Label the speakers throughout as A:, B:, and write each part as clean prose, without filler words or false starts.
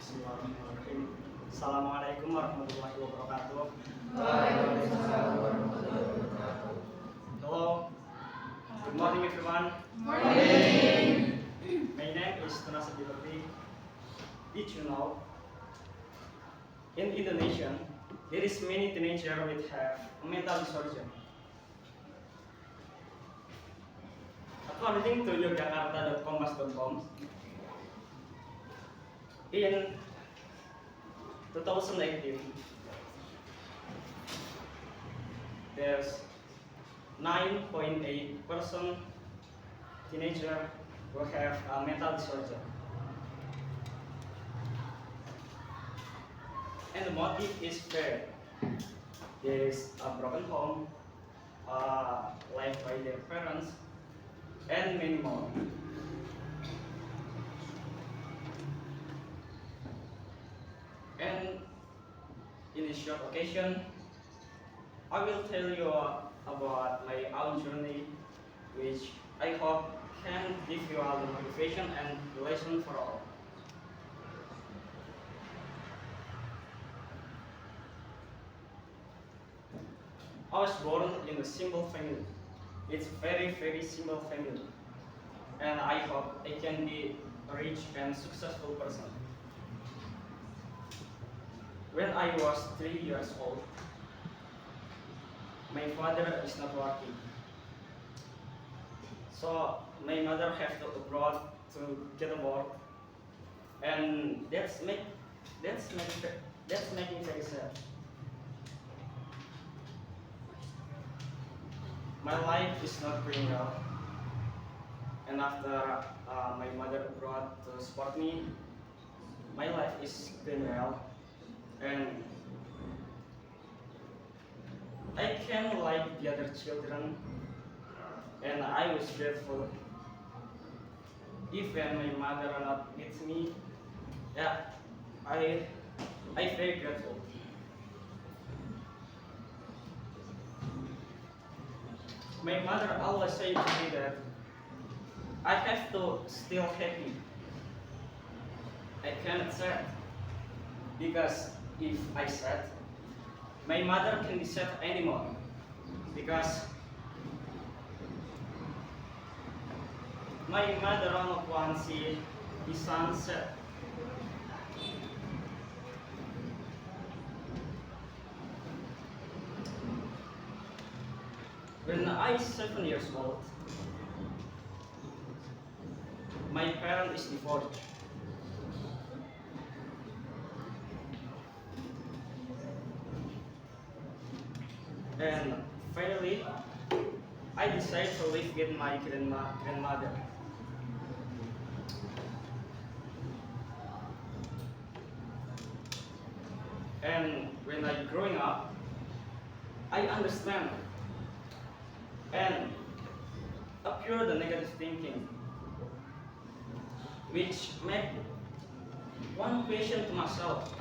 A: Bismillahirrahmanirrahim. Assalamualaikum warahmatullahi wabarakatuh.
B: Waalaikumsalam warahmatullahi wabarakatuh.
A: Hello, good morning everyone.
B: Morning.
A: My name is Tunas Abdibekti. Did you know, in Indonesia, there is many teenagers which have a mental disorder. According to Yogyakarta.kompas.com, in 2018, there's 9.8% teenager who have a mental disorder. And the motive is fair. There is a broken home, left by their parents, and many more. And in this short occasion, I will tell you about my own journey, which I hope can give you all the motivation and lesson for all. I was born in a simple family. It's very, very simple family. And I hope I can be a rich and successful person. When I was 3 years old, my father is not working. So my mother have to abroad to get a work, and that's making very sad. My life is not going well, and after my mother abroad to support me, my life is going well, and I can like the other children, and I was grateful. Even my mother not with me, yeah, I very grateful. My mother always said to me that I have to still happy. I cannot sad, because if I sad, my mother can be sad anymore, because my mother not want to see his son sad. When I was 7 years old, my parents is divorced. And finally, I decided to live with my grandmother. And when I growing up, I understand and appear the negative thinking, which make one question to myself.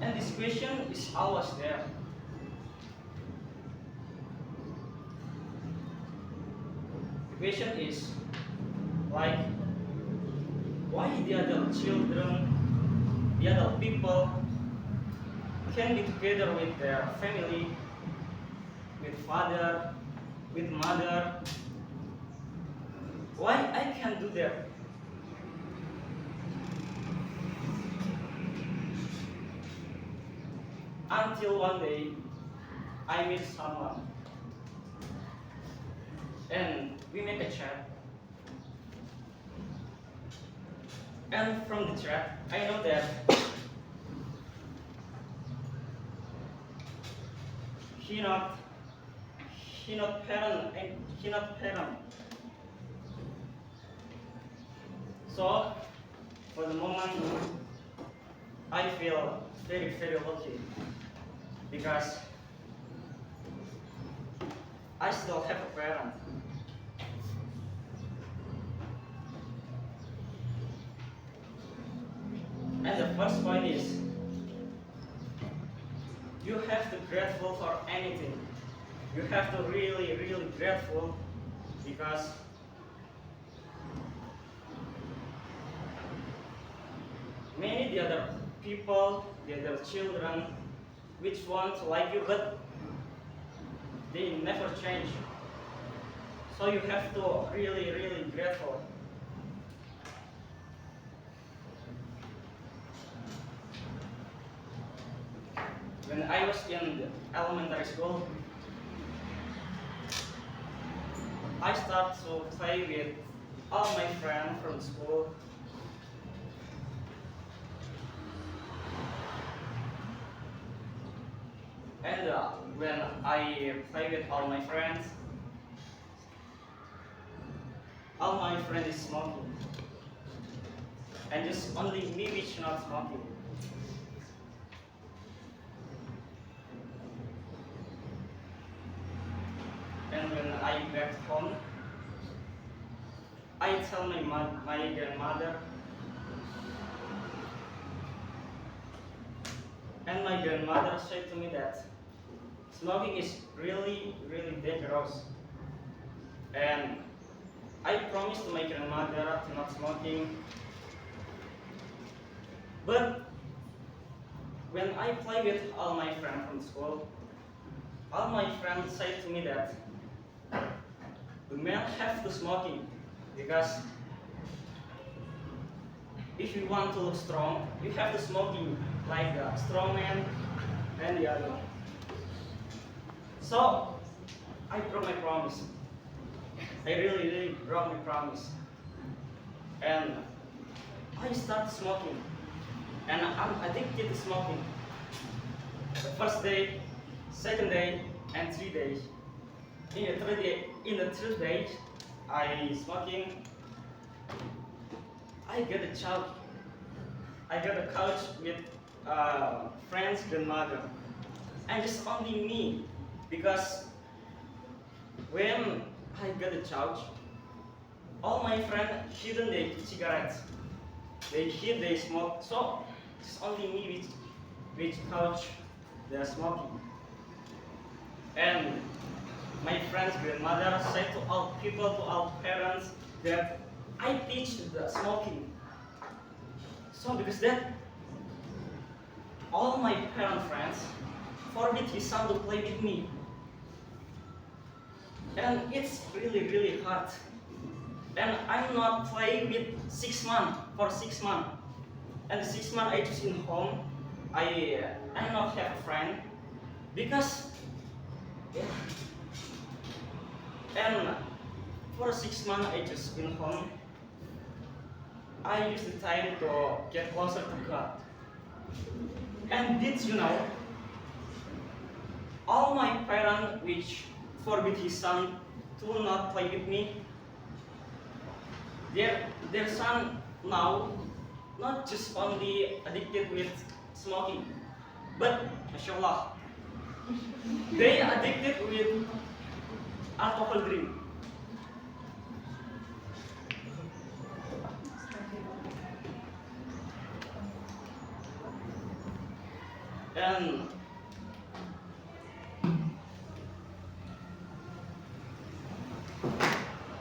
A: And this question is always there. The question is like, why the adult children, the adult people can be together with their family, with father, with mother. Why I can't do that? Until one day, I meet someone, and we make a chat. And from the chat, I know that he not parent. So for the moment, I feel very, very lucky, because I still have a parent. And the first point is, you have to grateful for anything. You have to really, really grateful, because many the other people, the other children, which want to like you, but they never change. So you have to really, really grateful. When I was in the elementary school, I started to play with all my friends from school. And when I play with all my friends is smoking. And just only me which not smoking. And when I back home, I tell my grandmother, and my grandmother said to me that smoking is really, really dangerous. And I promised to my grandmother to not smoking. But when I play with all my friends from school, all my friends say to me that the men have to smoking because if you want to look strong, you have to smoking like the strong man and the other. So I broke my promise. I really, really broke my promise. And I started smoking. And I'm addicted to smoking. The first day, second day, and 3 days. In the third day, I smoking. I get a couch. I got a couch with friends, grandmother, and just only me, because when I got a couch, all my friends hidden their cigarettes. They smoke. So it's only me which couch they're smoking. And my friend's grandmother said to all people, to all parents, that I teach the smoking. So because that, all my parent friends forbid his son to play with me. And it's really, really hard. And I'm not playing with 6 months, for 6 months. And 6 months I just in home. I not have a friend because and for 6 months I just in home. I use the time to get closer to God. And did you know, all my parents which forbid his son to not play with me, their son now not just only addicted with smoking, but mashallah, they addicted with alcohol drink. And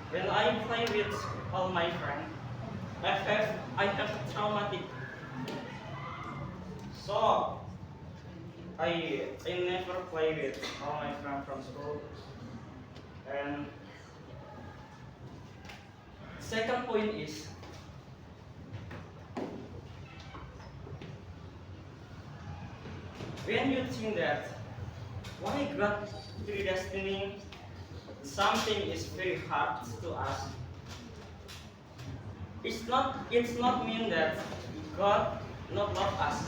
A: when I play with all my friends, I have traumatic. So I never play with all my friends from school. And second point is when you think that why God predestining something is very hard to us, it's not mean that God not love us,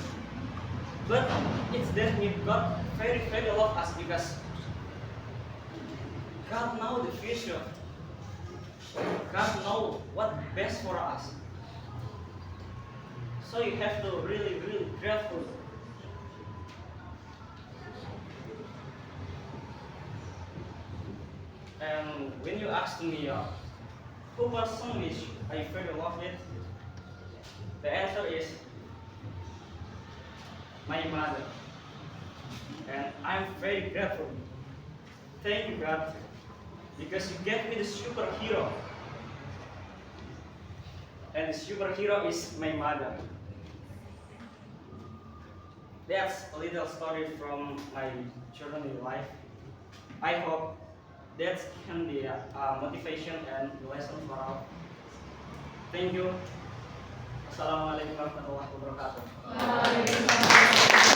A: but it's that mean God very, very love us because God know the future. God know what best for us. So you have to really, really grateful. And when you ask me, who person which I very love it, the answer is my mother. And I'm very grateful. Thank you, God, because you gave me the superhero. And the superhero is my mother. That's a little story from my journey in life. I hope that can be a motivation and lesson for all. Thank you. Assalamualaikum warahmatullahi wabarakatuh.
B: Waalaikumsalam.